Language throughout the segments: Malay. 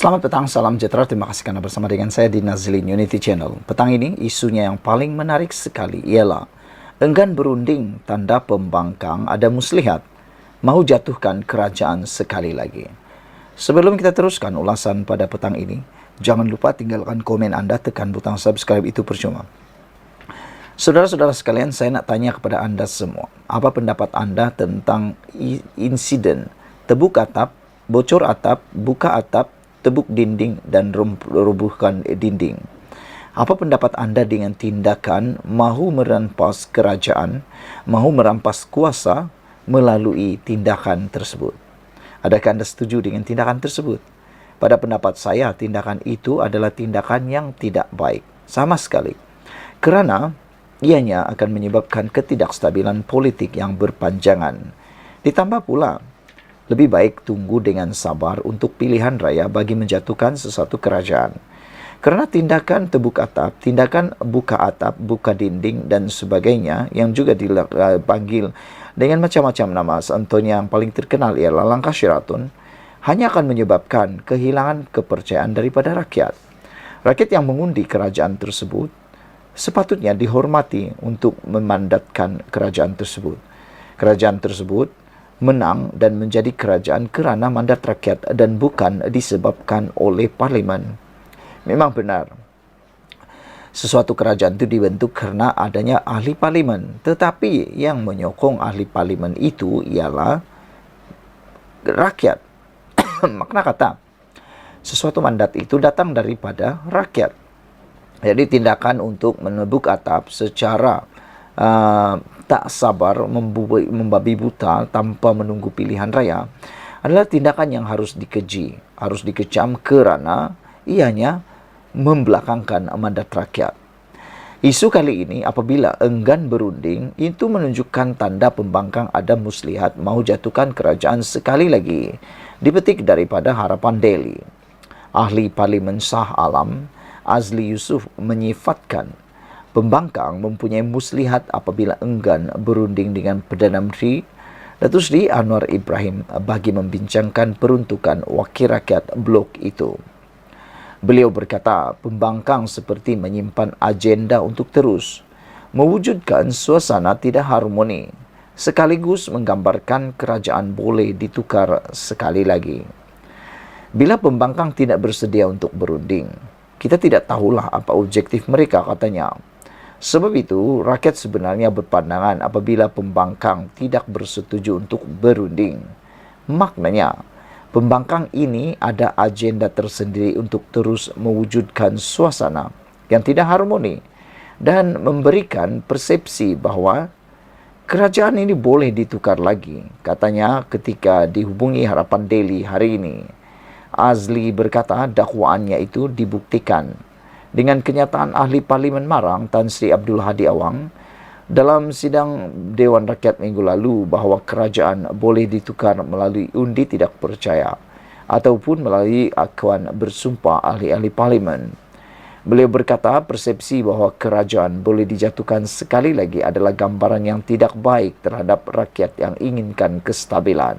Selamat petang, salam sejahtera. Terima kasih karena bersama dengan saya di Nazlin Unity Channel. Petang ini isunya yang paling menarik sekali ialah enggan berunding tanda pembangkang ada muslihat mau jatuhkan kerajaan sekali lagi. Sebelum kita teruskan ulasan pada petang ini, jangan lupa tinggalkan komen Anda, tekan butang subscribe, itu percuma. Saudara-saudara sekalian, saya nak tanya kepada Anda semua, apa pendapat Anda tentang insiden tebuk atap, bocor atap, buka atap, tebuk dinding dan robohkan dinding? Apa pendapat Anda dengan tindakan mahu merampas kerajaan, mahu merampas kuasa melalui tindakan tersebut? Adakah Anda setuju dengan tindakan tersebut? Pada pendapat saya, tindakan itu adalah tindakan yang tidak baik sama sekali. Kerana ianya akan menyebabkan ketidakstabilan politik yang berpanjangan. Ditambah pula, lebih baik tunggu dengan sabar untuk pilihan raya bagi menjatuhkan sesuatu kerajaan. Kerana tindakan tebuk atap, tindakan buka atap, buka dinding dan sebagainya yang juga dipanggil dengan macam-macam nama, contohnya yang paling terkenal ialah langkah Sheraton, hanya akan menyebabkan kehilangan kepercayaan daripada rakyat. Rakyat yang mengundi kerajaan tersebut sepatutnya dihormati untuk memandatkan kerajaan tersebut. Kerajaan tersebut menang dan menjadi kerajaan kerana mandat rakyat dan bukan disebabkan oleh parlimen. Memang benar, sesuatu kerajaan itu dibentuk kerana adanya ahli parlimen. Tetapi yang menyokong ahli parlimen itu ialah rakyat. Makna kata, sesuatu mandat itu datang daripada rakyat. Jadi tindakan untuk menebuk atap secara tak sabar, membabi buta tanpa menunggu pilihan raya adalah tindakan yang harus dikeji, harus dikecam kerana ianya membelakangkan mandat rakyat. Isu kali ini apabila enggan berunding, itu menunjukkan tanda pembangkang ada muslihat mau jatuhkan kerajaan sekali lagi. Dipetik daripada Harapan Daily. Ahli Parlimen Shah Alam, Azli Yusuf, menyifatkan pembangkang mempunyai muslihat apabila enggan berunding dengan Perdana Menteri Datuk Seri Anwar Ibrahim bagi membincangkan peruntukan wakil rakyat blok itu. Beliau berkata, pembangkang seperti menyimpan agenda untuk terus mewujudkan suasana tidak harmoni, sekaligus menggambarkan kerajaan boleh ditukar sekali lagi. Bila pembangkang tidak bersedia untuk berunding, kita tidak tahulah apa objektif mereka, katanya. Sebab itu, rakyat sebenarnya berpandangan apabila pembangkang tidak bersetuju untuk berunding. Maknanya, pembangkang ini ada agenda tersendiri untuk terus mewujudkan suasana yang tidak harmoni dan memberikan persepsi bahawa kerajaan ini boleh ditukar lagi, katanya ketika dihubungi Harapan Daily hari ini. Azli berkata dakwaannya itu dibuktikan dengan kenyataan ahli Parlimen Marang Tan Sri Abdul Hadi Awang dalam sidang Dewan Rakyat minggu lalu bahawa kerajaan boleh ditukar melalui undi tidak percaya ataupun melalui akuan bersumpah ahli-ahli parlimen. Beliau berkata persepsi bahawa kerajaan boleh dijatuhkan sekali lagi adalah gambaran yang tidak baik terhadap rakyat yang inginkan kestabilan.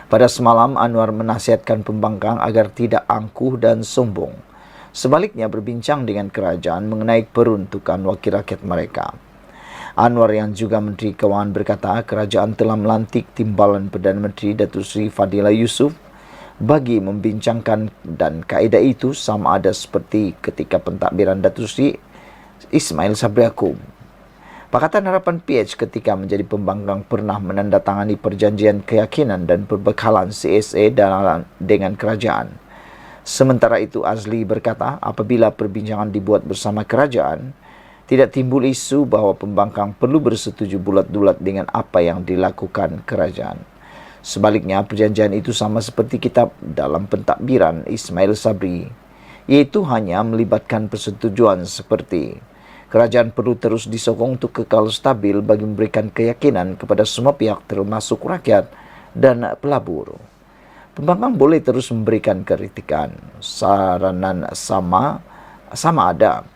Pada semalam, Anwar menasihatkan pembangkang agar tidak angkuh dan sombong. Sebaliknya berbincang dengan kerajaan mengenai peruntukan wakil rakyat mereka. Anwar yang juga Menteri Keuangan berkata kerajaan telah melantik timbalan Perdana Menteri Datuk Seri Fadillah Yusof bagi membincangkan, dan kaedah itu sama ada seperti ketika pentadbiran Datuk Seri Ismail Sabri Yaakob. Pakatan Harapan PH ketika menjadi pembangkang pernah menandatangani perjanjian keyakinan dan perbekalan CSA dengan kerajaan. Sementara itu, Azli berkata apabila perbincangan dibuat bersama kerajaan, tidak timbul isu bahawa pembangkang perlu bersetuju bulat-bulat dengan apa yang dilakukan kerajaan. Sebaliknya, perjanjian itu sama seperti kitab dalam pentadbiran Ismail Sabri, iaitu hanya melibatkan persetujuan seperti kerajaan perlu terus disokong untuk kekal stabil bagi memberikan keyakinan kepada semua pihak termasuk rakyat dan pelabur. Pembangkang boleh terus memberikan kritikan, saranan sama ada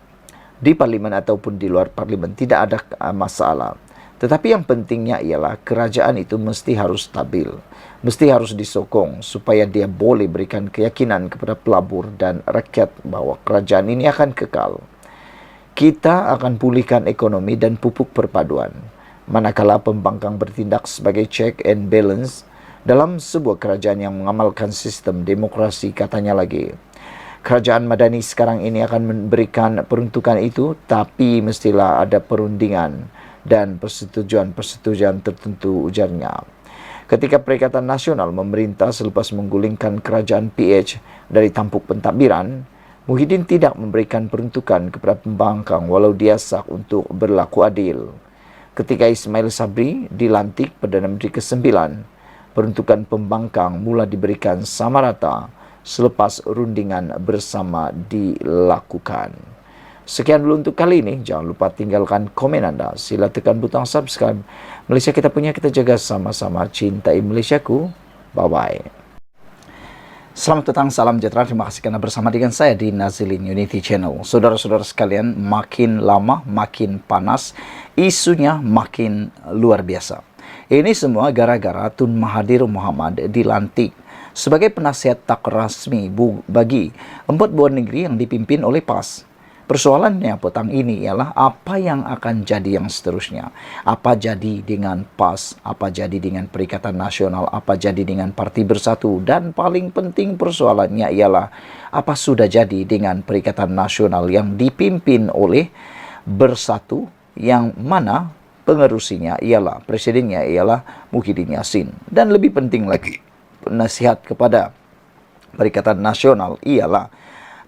di parlimen ataupun di luar parlimen, tidak ada masalah. Tetapi yang pentingnya ialah kerajaan itu mesti harus stabil, mesti harus disokong supaya dia boleh berikan keyakinan kepada pelabur dan rakyat bahwa kerajaan ini akan kekal. Kita akan pulihkan ekonomi dan pupuk perpaduan, manakala pembangkang bertindak sebagai check and balance dalam sebuah kerajaan yang mengamalkan sistem demokrasi, katanya lagi. Kerajaan Madani sekarang ini akan memberikan peruntukan itu, tapi mestilah ada perundingan dan persetujuan tertentu, ujarnya. Ketika Perikatan Nasional memerintah selepas menggulingkan kerajaan PH dari tampuk pentadbiran, Muhyiddin tidak memberikan peruntukan kepada pembangkang walau dia sah untuk berlaku adil. Ketika Ismail Sabri dilantik Perdana Menteri ke-9, peruntukan pembangkang mula diberikan sama rata selepas rundingan bersama dilakukan. Sekian dulu untuk kali ini. Jangan lupa tinggalkan komen anda. Sila tekan butang subscribe. Malaysia kita punya, kita jaga sama-sama. Cintai Malaysiaku. Bye-bye. Selamat datang, salam sejahtera. Terima kasih kerana bersama dengan saya di Nazilin Unity Channel. Saudara-saudara sekalian, makin lama makin panas, isunya makin luar biasa. Ini semua gara-gara Tun Mahathir Mohamad dilantik sebagai penasihat tak rasmi bagi 4 buah negeri yang dipimpin oleh PAS. Persoalannya petang ini ialah apa yang akan jadi yang seterusnya. Apa jadi dengan PAS, apa jadi dengan Perikatan Nasional, apa jadi dengan Parti Bersatu, dan paling penting persoalannya ialah apa sudah jadi dengan Perikatan Nasional yang dipimpin oleh Bersatu, yang mana pengerusinya ialah, presidennya ialah Muhyiddin Yassin. Dan lebih penting lagi, nasihat kepada Perikatan Nasional ialah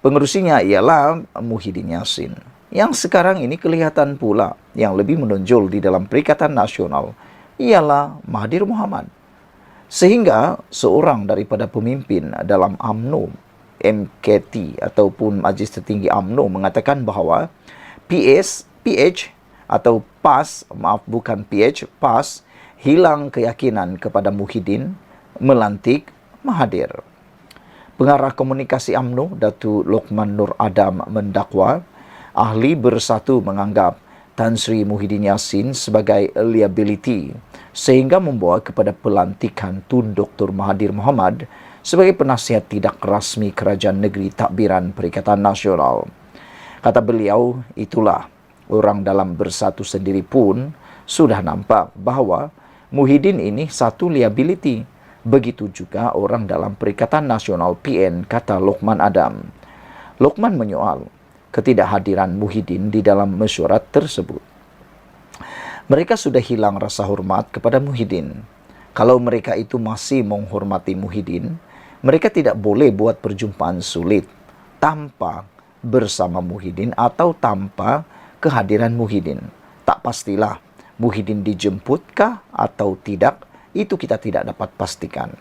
pengerusinya ialah Muhyiddin Yassin. Yang sekarang ini kelihatan pula yang lebih menonjol di dalam Perikatan Nasional ialah Mahathir Mohamad. Sehingga seorang daripada pemimpin dalam UMNO, MKT ataupun Majlis Tertinggi UMNO, mengatakan bahawa PH atau PAS, maaf bukan PH, PAS hilang keyakinan kepada Muhyiddin melantik Mahathir. Pengarah komunikasi UMNO, Datuk Lokman Nur Adam, mendakwa ahli Bersatu menganggap Tan Sri Muhyiddin Yassin sebagai liability sehingga membawa kepada pelantikan Tun Dr. Mahathir Mohamad sebagai penasihat tidak rasmi Kerajaan Negeri Takbiran Perikatan Nasional. Kata beliau, itulah orang dalam Bersatu sendiri pun sudah nampak bahawa Muhyiddin ini satu liability. Begitu juga orang dalam Perikatan Nasional PN, kata Lokman Adam. Lokman menyoal ketidakhadiran Muhyiddin di dalam mesyuarat tersebut. Mereka sudah hilang rasa hormat kepada Muhyiddin. Kalau mereka itu masih menghormati Muhyiddin, mereka tidak boleh buat perjumpaan sulit tanpa bersama Muhyiddin atau tanpa kehadiran Muhyiddin. Tak pastilah Muhyiddin dijemputkah atau tidak, itu kita tidak dapat pastikan.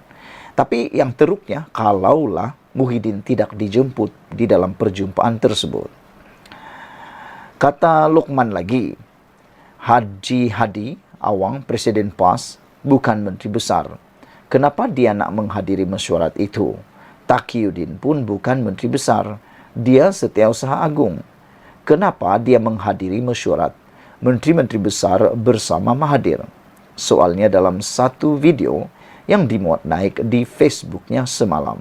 Tapi yang teruknya, kalaulah Muhyiddin tidak dijemput di dalam perjumpaan tersebut. Kata Lokman lagi, Haji Hadi Awang, Presiden PAS, bukan Menteri Besar. Kenapa dia nak menghadiri mesyuarat itu? Taqiyuddin pun bukan Menteri Besar. Dia Setiausaha Agung. Kenapa dia menghadiri mesyuarat Menteri-Menteri Besar bersama Mahathir? Soalnya dalam satu video yang dimuat naik di Facebooknya semalam.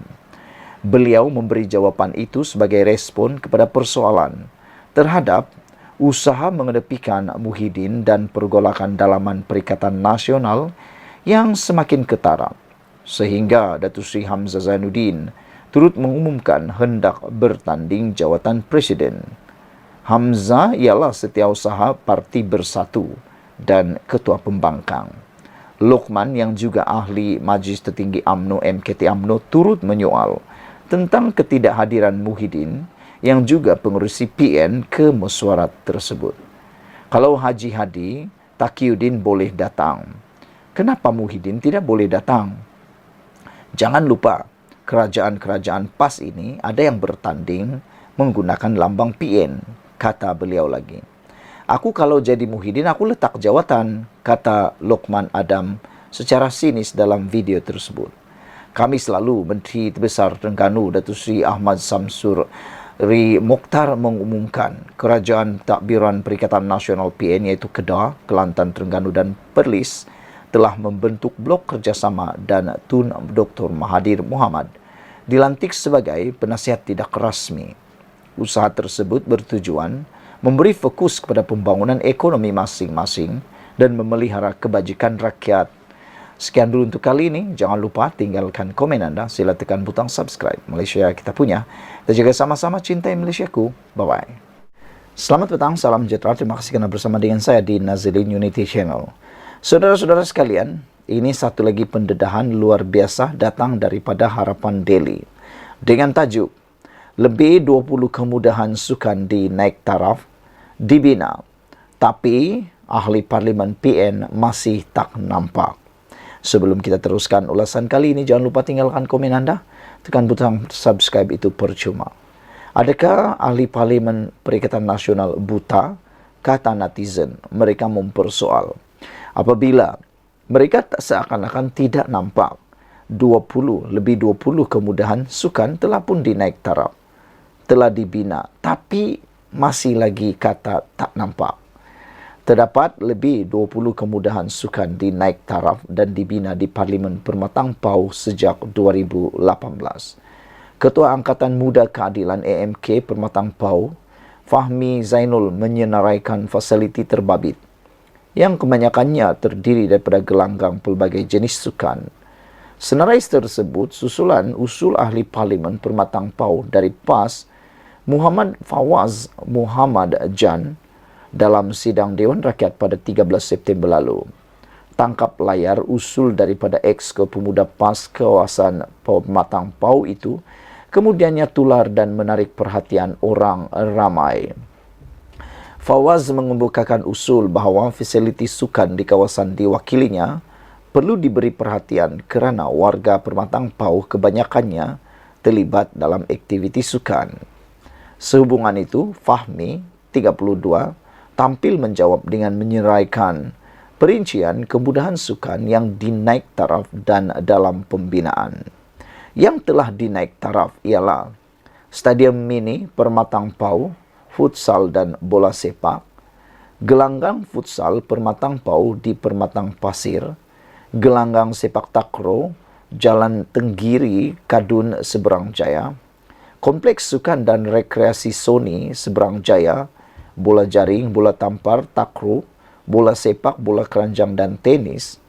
Beliau memberi jawapan itu sebagai respon kepada persoalan terhadap usaha mengedepikan Muhyiddin dan pergolakan dalaman Perikatan Nasional yang semakin ketara. Sehingga Datuk Seri Hamzah Zainuddin turut mengumumkan hendak bertanding jawatan Presiden. Hamzah ialah setiausaha Parti Bersatu dan Ketua Pembangkang. Lokman yang juga ahli Majlis Tertinggi UMNO, MKT UMNO, turut menyoal tentang ketidakhadiran Muhyiddin yang juga pengerusi PN ke mesyuarat tersebut. Kalau Haji Hadi, Taqiyuddin boleh datang, kenapa Muhyiddin tidak boleh datang? Jangan lupa, kerajaan-kerajaan PAS ini ada yang bertanding menggunakan lambang PN, kata beliau lagi. Aku kalau jadi Muhyiddin, aku letak jawatan, kata Lokman Adam secara sinis dalam video tersebut. Kami selalu Menteri Terbesar Terengganu, Datuk Seri Ahmad Samsur Ri Mokhtar mengumumkan Kerajaan Takbiran Perikatan Nasional PN iaitu Kedah, Kelantan, Terengganu dan Perlis telah membentuk blok kerjasama dan Tun Dr. Mahathir Mohamad dilantik sebagai penasihat tidak rasmi. Usaha tersebut bertujuan memberi fokus kepada pembangunan ekonomi masing-masing dan memelihara kebajikan rakyat. Sekian dulu untuk kali ini. Jangan lupa tinggalkan komen anda. Sila tekan butang subscribe. Malaysia kita punya. Kita juga sama-sama cintai Malaysiaku. Bye-bye. Selamat petang, salam sejahtera. Terima kasih kerana bersama dengan saya di Nazilin Unity Channel. Saudara-saudara sekalian, ini satu lagi pendedahan luar biasa datang daripada Harapan Daily. Dengan tajuk, lebih 20 kemudahan sukan dinaik taraf dibina, tapi ahli Parlimen PN masih tak nampak. Sebelum kita teruskan ulasan kali ini, jangan lupa tinggalkan komen anda. Tekan butang subscribe, itu percuma. Adakah ahli Parlimen Perikatan Nasional buta? Kata netizen, mereka mempersoal. Apabila mereka seakan-akan tidak nampak, 20 kemudahan sukan telah pun dinaik taraf, telah dibina, tapi masih lagi kata tak nampak. Terdapat lebih 20 kemudahan sukan dinaik taraf dan dibina di Parlimen Permatang Pau sejak 2018. Ketua Angkatan Muda Keadilan AMK Permatang Pau, Fahmi Zainul, menyenaraikan fasiliti terbabit yang kebanyakannya terdiri daripada gelanggang pelbagai jenis sukan. Senarai tersebut susulan usul ahli Parlimen Permatang Pau dari PAS, Muhammad Fawaz Muhammad Jan, dalam sidang Dewan Rakyat pada 13 September lalu. Tangkap layar usul daripada ex-Pemuda PAS kawasan Permatang Pau itu kemudiannya tular dan menarik perhatian orang ramai. Fawaz mengemukakan usul bahawa fasiliti sukan di kawasan diwakilinya perlu diberi perhatian kerana warga Permatang Pau kebanyakannya terlibat dalam aktiviti sukan. Sehubungan itu, Fahmi, 32, tampil menjawab dengan menyeraikan perincian kemudahan sukan yang dinaik taraf dan dalam pembinaan. Yang telah dinaik taraf ialah Stadium Mini Permatang Pau, futsal dan bola sepak, gelanggang futsal Permatang Pau di Permatang Pasir, gelanggang sepak takraw Jalan Tenggiri Kadun Seberang Jaya, kompleks sukan dan rekreasi Sony Seberang Jaya, bola jaring, bola tampar, takraw, bola sepak, bola keranjang dan tenis,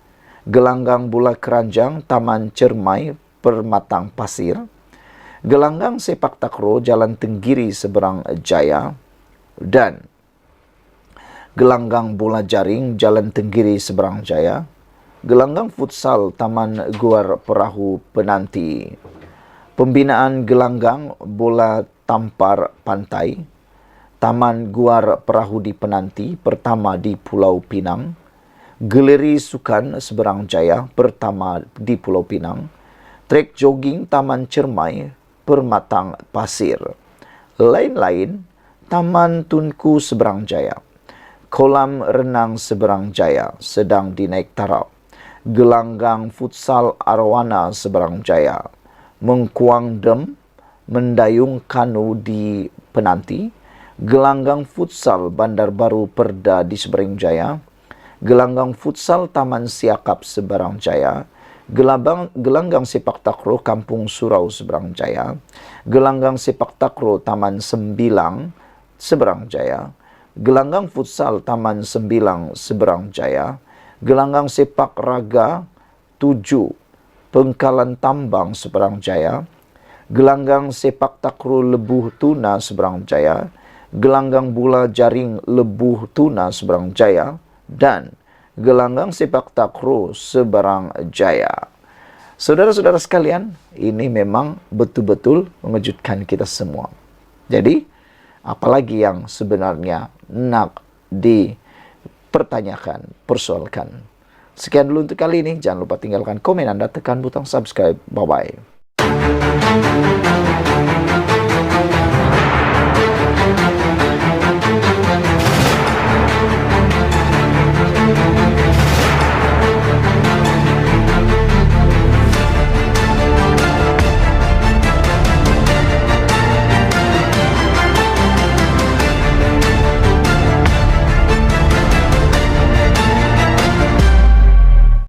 gelanggang bola keranjang Taman Cermai Permatang Pasir, gelanggang sepak takraw Jalan Tenggiri Seberang Jaya, dan gelanggang bola jaring Jalan Tenggiri Seberang Jaya, gelanggang futsal Taman Guar Perahu Penanti, pembinaan gelanggang bola tampar pantai, Taman Guar Perahu di Penanti pertama di Pulau Pinang, Galeri Sukan Seberang Jaya pertama di Pulau Pinang, trek jogging Taman Cermai Permatang Pasir, lain-lain Taman Tunku Seberang Jaya, kolam renang Seberang Jaya sedang dinaik taraf, gelanggang futsal Arwana Seberang Jaya, mengkuang dem, mendayung kanu di Penanti, gelanggang futsal Bandar Baru Perda di Seberang Jaya, gelanggang futsal Taman Siakap Seberang Jaya, gelanggang sepak takraw Kampung Surau Seberang Jaya, gelanggang sepak takraw Taman Sembilang Seberang Jaya, gelanggang futsal Taman Sembilang Seberang Jaya, gelanggang sepak raga 7 Pengkalan Tambang Seberang Jaya, gelanggang sepak takraw Lebuh Tuna Seberang Jaya, gelanggang bola jaring Lebuh Tuna Seberang Jaya, dan gelanggang sepak takraw Seberang Jaya. Saudara-saudara sekalian, ini memang betul-betul mengejutkan kita semua. Jadi, apalagi yang sebenarnya nak dipertanyakan, persoalkan. Sekian dulu untuk kali ini. Jangan lupa tinggalkan komen anda, tekan butang subscribe. Bye-bye.